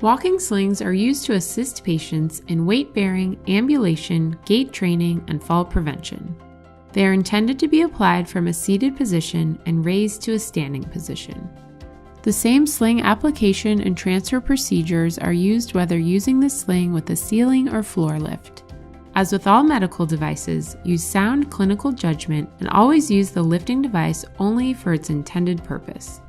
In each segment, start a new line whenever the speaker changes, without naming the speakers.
Walking slings are used to assist patients in weight-bearing, ambulation, gait training, and fall prevention. They are intended to be applied from a seated position and raised to a standing position. The same sling application and transfer procedures are used whether using the sling with a ceiling or floor lift. As with all medical devices, use sound clinical judgment and always use the lifting device only for its intended purpose.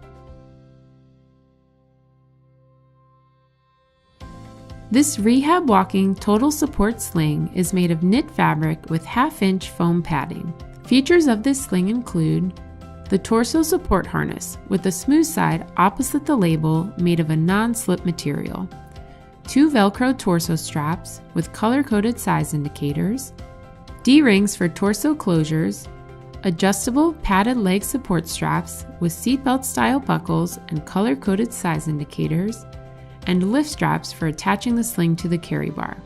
This Rehab Walking Total Support Sling is made of knit fabric with half-inch foam padding. Features of this sling include the torso support harness with the smooth side opposite the label made of a non-slip material, 2 Velcro torso straps with color-coded size indicators, D-rings for torso closures, adjustable padded leg support straps with seatbelt style buckles and color-coded size indicators, and lift straps for attaching the sling to the carry bar.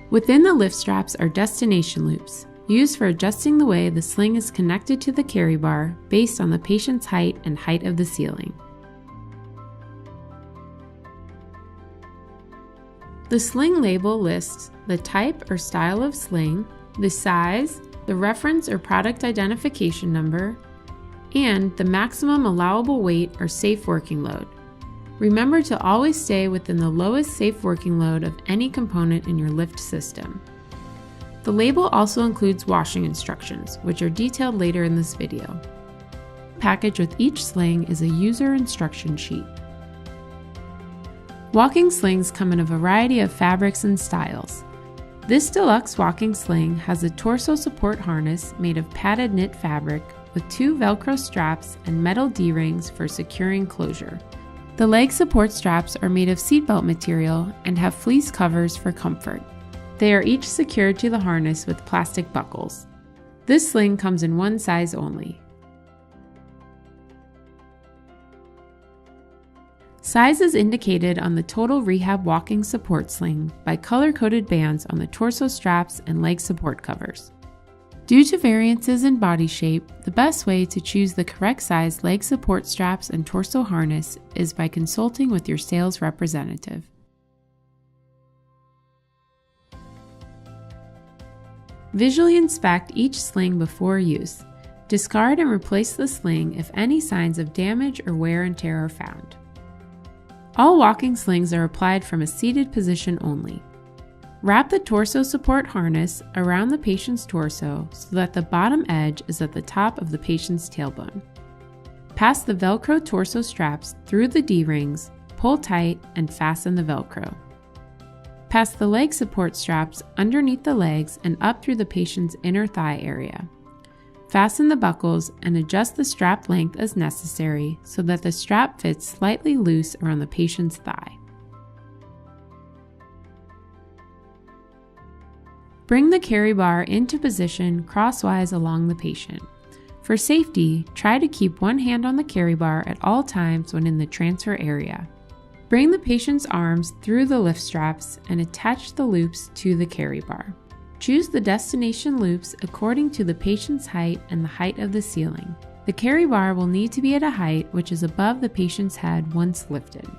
Within the lift straps are destination loops, used for adjusting the way the sling is connected to the carry bar based on the patient's height and height of the ceiling. The sling label lists the type or style of sling, the size, the reference or product identification number, and the maximum allowable weight or safe working load. Remember to always stay within the lowest safe working load of any component in your lift system. The label also includes washing instructions, which are detailed later in this video. Packaged with each sling is a user instruction sheet. Walking slings come in a variety of fabrics and styles. This deluxe walking sling has a torso support harness made of padded knit fabric with 2 Velcro straps and metal D-rings for securing closure. The leg support straps are made of seatbelt material and have fleece covers for comfort. They are each secured to the harness with plastic buckles. This sling comes in one size only. Size is indicated on the Total Rehab Walking Support Sling by color-coded bands on the torso straps and leg support covers. Due to variances in body shape, the best way to choose the correct size leg support straps and torso harness is by consulting with your sales representative. Visually inspect each sling before use. Discard and replace the sling if any signs of damage or wear and tear are found. All walking slings are applied from a seated position only. Wrap the torso support harness around the patient's torso so that the bottom edge is at the top of the patient's tailbone. Pass the Velcro torso straps through the D-rings, pull tight, and fasten the Velcro. Pass the leg support straps underneath the legs and up through the patient's inner thigh area. Fasten the buckles and adjust the strap length as necessary so that the strap fits slightly loose around the patient's thigh. Bring the carry bar into position crosswise along the patient. For safety, try to keep one hand on the carry bar at all times when in the transfer area. Bring the patient's arms through the lift straps and attach the loops to the carry bar. Choose the destination loops according to the patient's height and the height of the ceiling. The carry bar will need to be at a height which is above the patient's head once lifted.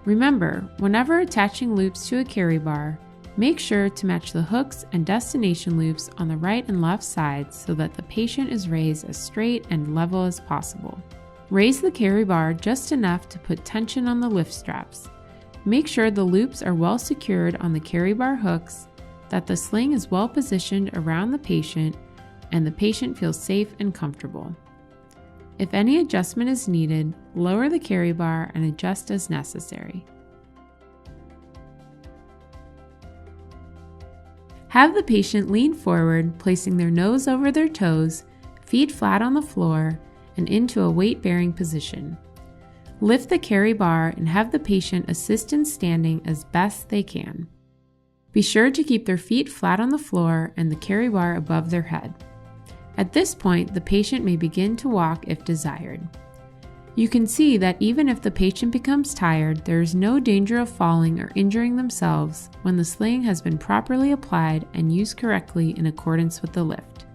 Remember, whenever attaching loops to a carry bar, make sure to match the hooks and destination loops on the right and left sides so that the patient is raised as straight and level as possible. Raise the carry bar just enough to put tension on the lift straps. Make sure the loops are well secured on the carry bar hooks, that the sling is well positioned around the patient, and the patient feels safe and comfortable. If any adjustment is needed, lower the carry bar and adjust as necessary. Have the patient lean forward, placing their nose over their toes, feet flat on the floor, and into a weight-bearing position. Lift the carry bar and have the patient assist in standing as best they can. Be sure to keep their feet flat on the floor and the carry bar above their head. At this point, the patient may begin to walk if desired. You can see that even if the patient becomes tired, there is no danger of falling or injuring themselves when the sling has been properly applied and used correctly in accordance with the lift.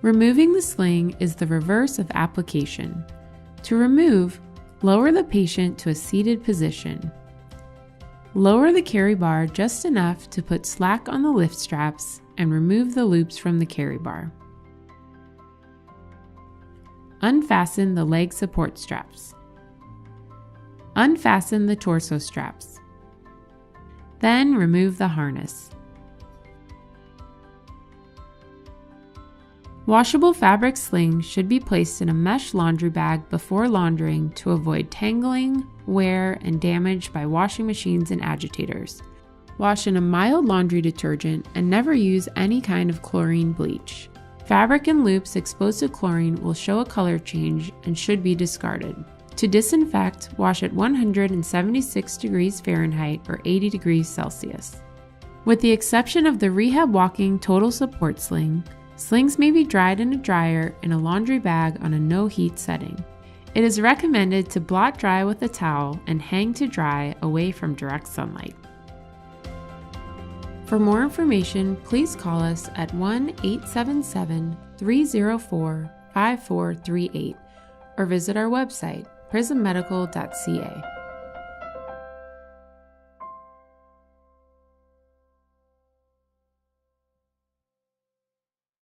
Removing the sling is the reverse of application. To remove, lower the patient to a seated position. Lower the carry bar just enough to put slack on the lift straps and remove the loops from the carry bar. Unfasten the leg support straps. Unfasten the torso straps. Then remove the harness. Washable fabric slings should be placed in a mesh laundry bag before laundering to avoid tangling, wear, and damage by washing machines and agitators. Wash in a mild laundry detergent and never use any kind of chlorine bleach. Fabric and loops exposed to chlorine will show a color change and should be discarded. To disinfect, wash at 176 degrees Fahrenheit or 80 degrees Celsius. With the exception of the Rehab Walking Total Support Sling, slings may be dried in a dryer in a laundry bag on a no-heat setting. It is recommended to blot dry with a towel and hang to dry away from direct sunlight. For more information, please call us at 1-877-304-5438 or visit our website, prismmedical.ca.